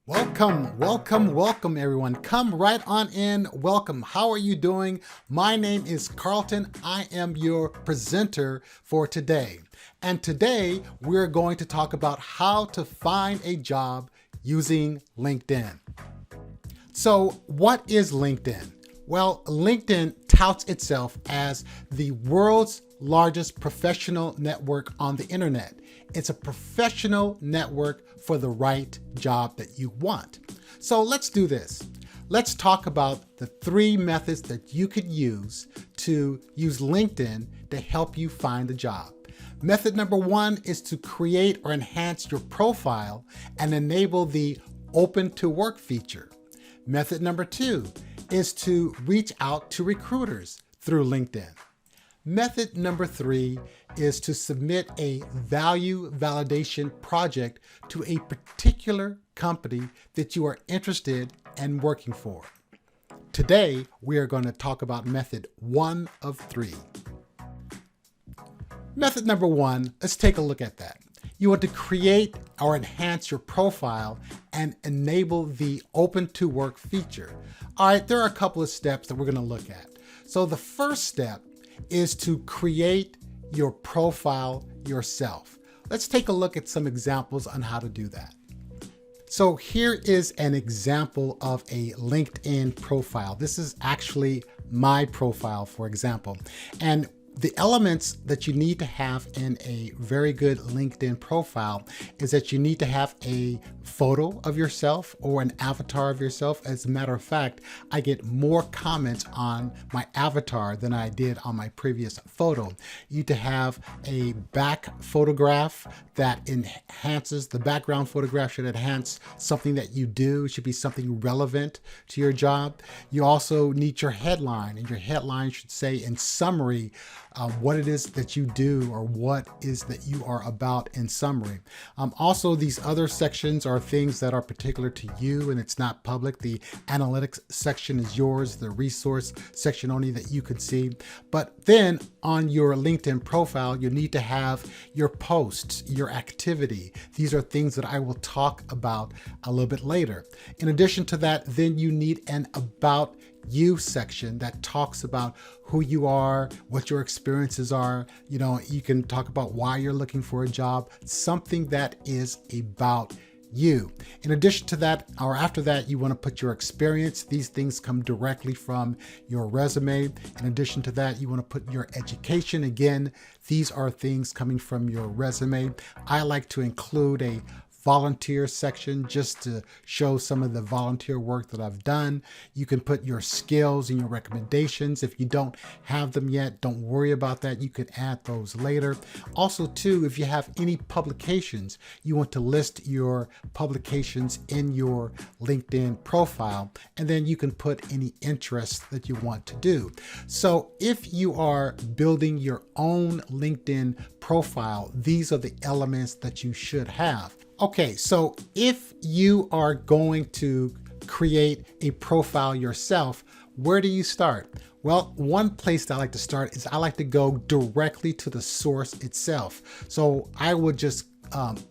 Welcome everyone. Come right on in. Welcome. How are you doing? My name is Carlton. I am your presenter for today. And today we're going to talk about how to find a job using LinkedIn. So what is LinkedIn? Well, LinkedIn touts itself as the world's largest professional network on the internet. It's a professional network for the right job that you want. So let's do this. Let's talk about the 3 methods that you could use to use LinkedIn to help you find a job. Method number 1 is to create or enhance your profile and enable the open to work feature. Method number 2 is to reach out to recruiters through LinkedIn. Method number 3 is to submit a value validation project to a particular company that you are interested in working for. Today, we are going to talk about method 1 of 3. Method number 1, let's take a look at that. You want to create or enhance your profile and enable the open to work feature. All right, there are a couple of steps that we're going to look at. So the first step is to create your profile yourself. Let's take a look at some examples on how to do that. So here is an example of a LinkedIn profile. This is actually my profile, for example. And the elements that you need to have in a very good LinkedIn profile is that you need to have a photo of yourself or an avatar of yourself. As a matter of fact, I get more comments on my avatar than I did on my previous photo. You need to have a back photograph that enhances, the background photograph should enhance something that you do. It should be something relevant to your job. You also need your headline, and your headline should say in summary what it is that you do or what is that you are about in summary. Also, these other sections are things that are particular to you and it's not public. The analytics section is yours, the resource section only that you can see. But then on your LinkedIn profile, you need to have your posts, your activity. These are things that I will talk about a little bit later. In addition to that, then you need an about you section that talks about who you are, what your experiences are. You know, you can talk about why you're looking for a job, something that is about you. In addition to that, or after that, you want to put your experience. These things come directly from your resume. In addition to that, you want to put your education. Again, these are things coming from your resume. I like to include a volunteer section just to show some of the volunteer work that I've done. You can put your skills and your recommendations. If you don't have them yet, don't worry about that. You can add those later. Also too, if you have any publications, you want to list your publications in your LinkedIn profile, and then you can put any interests that you want to do. So if you are building your own LinkedIn profile, these are the elements that you should have. Okay, so if you are going to create a profile yourself, where do you start? Well, one place that I like to start is I like to go directly to the source itself. So I would just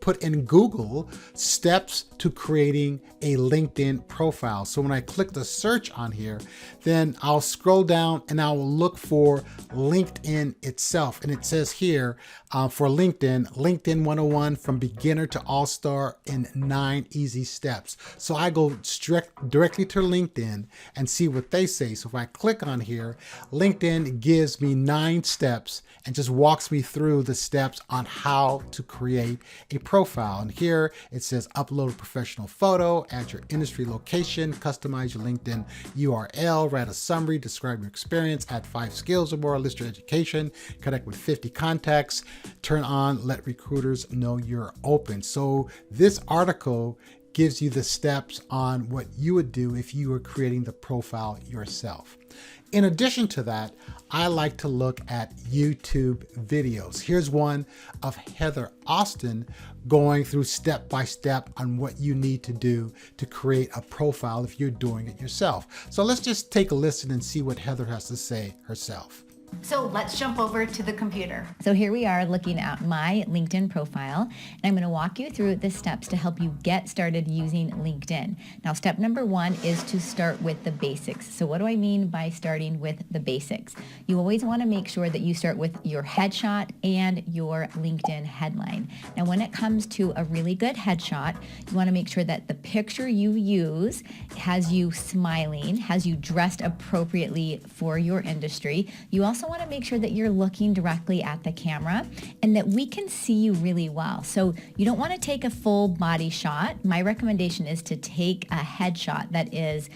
put in Google steps to creating a LinkedIn profile. So when I click the search on here, then I'll scroll down and I will look for LinkedIn itself. And it says here for LinkedIn 101 from beginner to all-star in 9 easy steps. So I go directly to LinkedIn and see what they say. So if I click on here, LinkedIn gives me 9 steps and just walks me through the steps on how to create a profile. And here it says upload a professional photo, add your industry location, customize your LinkedIn URL, write a summary, describe your experience, add 5 skills or more, list your education, connect with 50 contacts, turn on, let recruiters know you're open. So this article gives you the steps on what you would do if you were creating the profile yourself. In addition to that, I like to look at YouTube videos. Here's one of Heather Austin going through step by step on what you need to do to create a profile if you're doing it yourself. So let's just take a listen and see what Heather has to say herself. So let's jump over to the computer. So here we are looking at my LinkedIn profile, and I'm going to walk you through the steps to help you get started using LinkedIn. Now, step number one is to start with the basics. So what do I mean by starting with the basics? You always want to make sure that you start with your headshot and your LinkedIn headline. Now, when it comes to a really good headshot, you want to make sure that the picture you use has you smiling, has you dressed appropriately for your industry. You also want to make sure that you're looking directly at the camera and that we can see you really well. So you don't want to take a full body shot. My recommendation is to take a headshot that is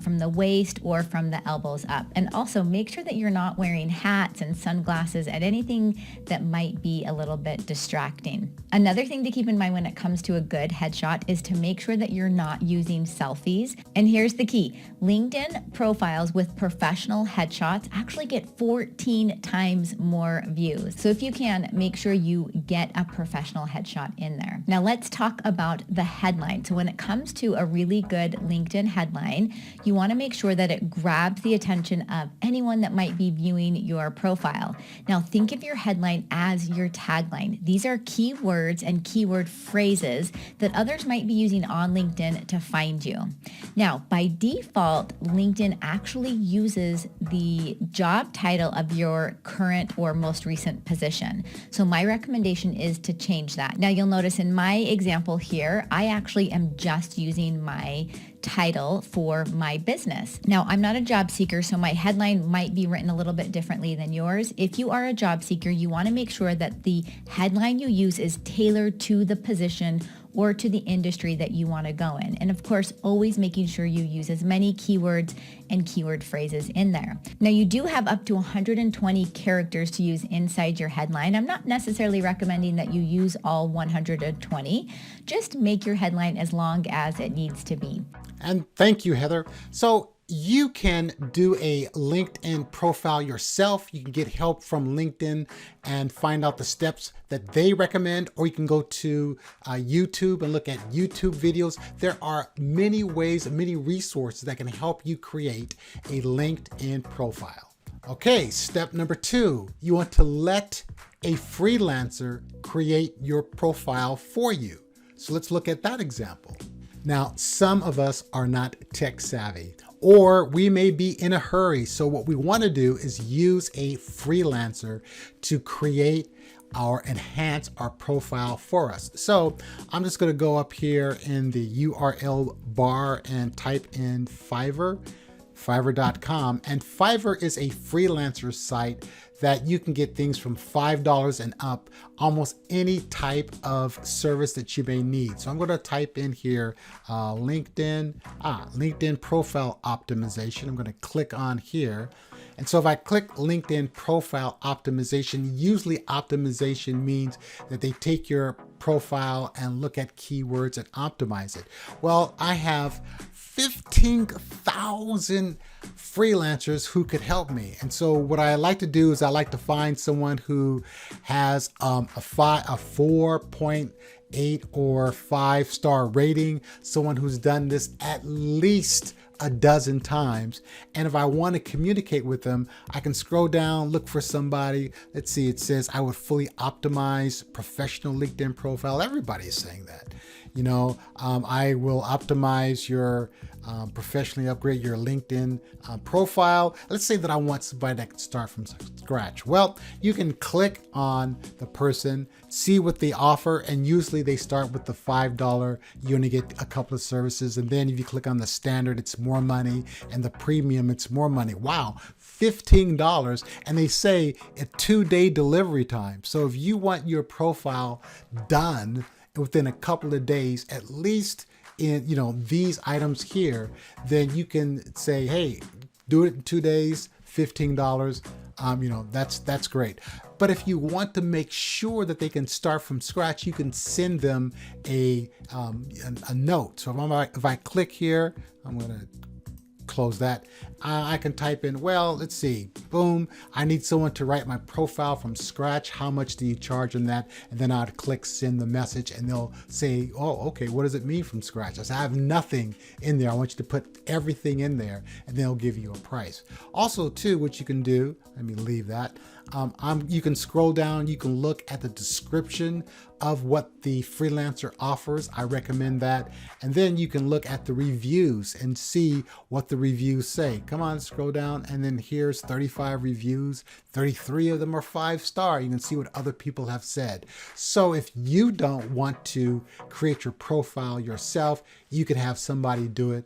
from the waist or from the elbows up. And also make sure that you're not wearing hats and sunglasses and anything that might be a little bit distracting. Another thing to keep in mind when it comes to a good headshot is to make sure that you're not using selfies. And here's the key. LinkedIn profiles with professional headshots actually get 14 times more views. So if you can, make sure you get a professional headshot in there. Now let's talk about the headline. So when it comes to a really good LinkedIn headline, you want to make sure that it grabs the attention of anyone that might be viewing your profile. Now think of your headline as your tagline. These are keywords and keyword phrases that others might be using on LinkedIn to find you. Now, by default, LinkedIn actually uses the job title of your current or most recent position. So my recommendation is to change that. Now you'll notice in my example here, I actually am just using my title for my business. Now, I'm not a job seeker, so my headline might be written a little bit differently than yours. If you are a job seeker, you want to make sure that the headline you use is tailored to the position or to the industry that you want to go in. And of course, always making sure you use as many keywords and keyword phrases in there. Now, you do have up to 120 characters to use inside your headline. I'm not necessarily recommending that you use all 120. Just make your headline as long as it needs to be. And thank you, Heather. So you can do a LinkedIn profile yourself. You can get help from LinkedIn and find out the steps that they recommend, or you can go to YouTube and look at YouTube videos. There are many ways, many resources that can help you create a LinkedIn profile. Okay, step number two, you want to let a freelancer create your profile for you. So let's look at that example. Now, some of us are not tech savvy, or we may be in a hurry. So what we want to do is use a freelancer to enhance our profile for us. So I'm just going to go up here in the URL bar and type in Fiverr.com. And Fiverr is a freelancer site that you can get things from $5 and up, almost any type of service that you may need. So I'm going to type in here LinkedIn profile optimization. I'm going to click on here. And so if I click LinkedIn profile optimization, usually optimization means that they take your profile and look at keywords and optimize it. Well, I have 15,000 freelancers who could help me. And so what I like to do is I like to find someone who has a 4.8 or 5-star rating, someone who's done this at least a dozen times. And if I want to communicate with them, I can scroll down, look for somebody. Let's see, it says I would fully optimize professional LinkedIn profile. Everybody is saying that. You know, I will optimize your professionally upgrade your LinkedIn profile. Let's say that I want somebody that can start from scratch. Well, you can click on the person, see what they offer, and usually they start with the $5. You only get a couple of services, and then if you click on the standard, it's more money, and the premium, it's more money. Wow, $15, and they say a 2-day delivery time. So if you want your profile done within a couple of days, at least in these items here, then you can say, hey, do it in 2 days, $15. That's great. But if you want to make sure that they can start from scratch, you can send them a note. So if I click here, I'm gonna close that. I can type in, well, let's see, boom, I need someone to write my profile from scratch. How much do you charge on that? And then I'd click send the message and they'll say, oh, okay, what does it mean from scratch? I say, I have nothing in there. I want you to put everything in there and they'll give you a price. Also too, what you can do, let me leave that. You can scroll down, you can look at the description of what the freelancer offers. I recommend that. And then you can look at the reviews and see what the reviews say. Come on, scroll down, and then here's 35 reviews. 33 of them are 5-star. You can see what other people have said. So if you don't want to create your profile yourself, you can have somebody do it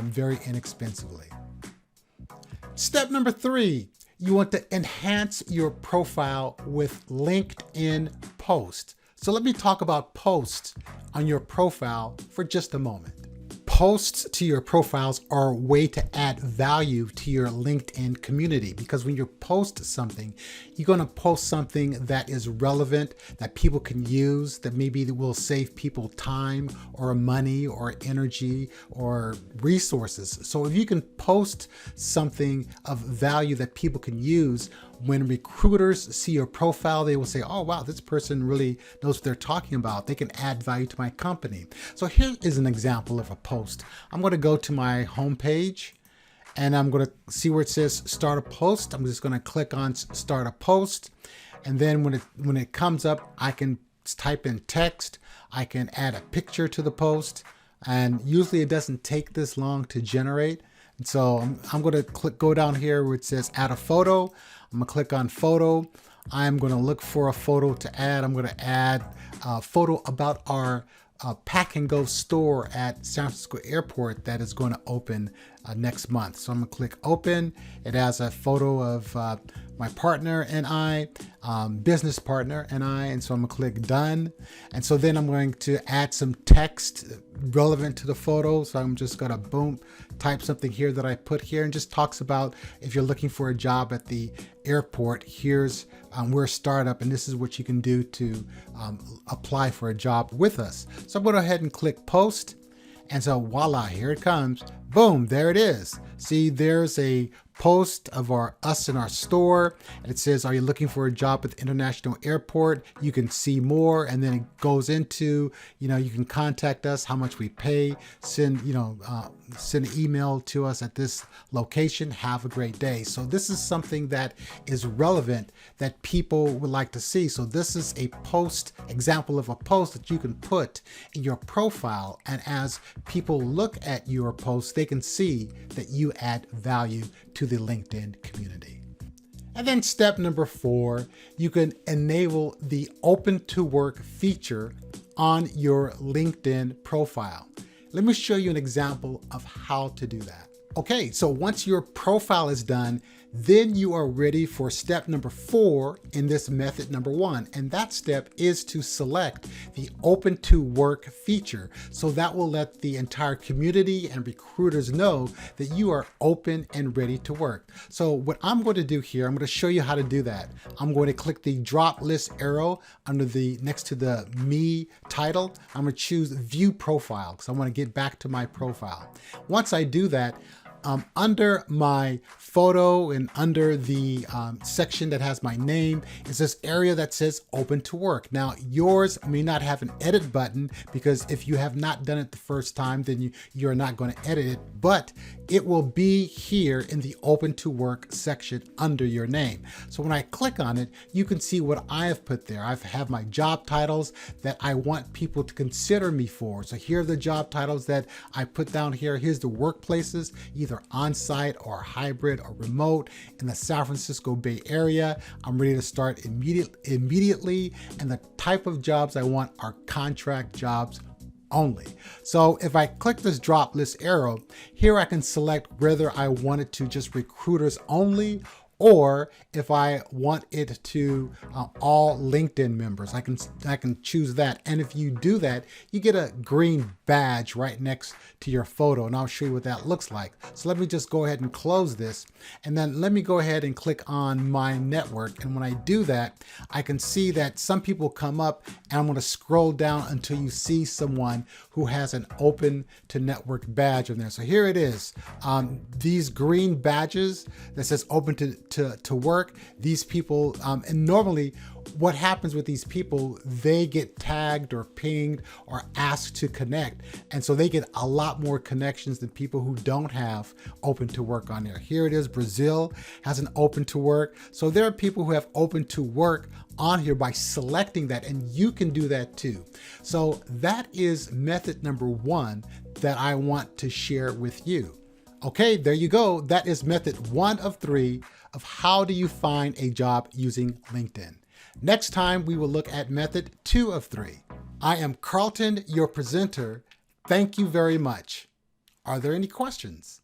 very inexpensively. Step number 3. You want to enhance your profile with LinkedIn posts. So let me talk about posts on your profile for just a moment. Posts to your profiles are a way to add value to your LinkedIn community, because when you post something, you're going to post something that is relevant, that people can use, that maybe will save people time or money or energy or resources. So if you can post something of value that people can use, when recruiters see your profile, they will say, oh, wow, this person really knows what they're talking about. They can add value to my company. So here is an example of a post. I'm going to go to my homepage and I'm going to see where it says start a post. I'm just going to click on start a post. And then when it comes up, I can type in text. I can add a picture to the post. And usually it doesn't take this long to generate. And so I'm going to go down here where it says add a photo. I'm going to click on photo. I'm going to look for a photo to add. I'm going to add a photo about our pack and go store at San Francisco Airport that is going to open next month. So I'm going to click open. It has a photo of my partner and I, business partner and I, and so I'm going to click done. And so then I'm going to add some text relevant to the photo. So I'm just going to boom, type something here that I put here, and just talks about if you're looking for a job at the airport, here's we're a startup and this is what you can do to apply for a job with us. So I'm going to go ahead and click post. And so voila, here it comes. Boom, there it is. See, there's a post of us in our store, and it says, are you looking for a job at the International Airport? You can see more, and then it goes into, you can contact us, how much we pay, send an email to us at this location. Have a great day. So this is something that is relevant that people would like to see. So this is a post, example of a post that you can put in your profile, and as people look at your post, they can see that you add value to the LinkedIn community. And then step number 4, you can enable the open to work feature on your LinkedIn profile. Let me show you an example of how to do that. Okay, so once your profile is done, then you are ready for step number 4 in this method number 1. And that step is to select the open to work feature. So that will let the entire community and recruiters know that you are open and ready to work. So what I'm going to do here, I'm going to show you how to do that. I'm going to click the drop list arrow under next to the me title. I'm going to choose view profile because I want to get back to my profile. Once I do that, under my photo and under the section that has my name is this area that says open to work. Now yours may not have an edit button because if you have not done it the first time, then you're not going to edit it, but it will be here in the open to work section under your name. So when I click on it, you can see what I have put there. I have my job titles that I want people to consider me for. So here are the job titles that I put down here. Here's the workplaces, either on-site or hybrid or remote in the San Francisco Bay Area. I'm ready to start immediately. And the type of jobs I want are contract jobs only. So if I click this drop list arrow, here I can select whether I want it to just recruiters only Or if I want it to all LinkedIn members, I can choose that. And if you do that, you get a green badge right next to your photo, and I'll show you what that looks like. So let me just go ahead and close this, and then let me go ahead and click on my network. And when I do that, I can see that some people come up, and I'm going to scroll down until you see someone who has an open to network badge in there. So here it is. These green badges that says open to work, these people, and normally what happens with these people, they get tagged or pinged or asked to connect. And so they get a lot more connections than people who don't have open to work on there. Here it is, Brazil has an open to work. So there are people who have open to work on here by selecting that, and you can do that too. So that is method number one that I want to share with you. Okay, there you go. That is method 1 of 3 of how do you find a job using LinkedIn. Next time, we will look at method 2 of 3. I am Carlton, your presenter. Thank you very much. Are there any questions?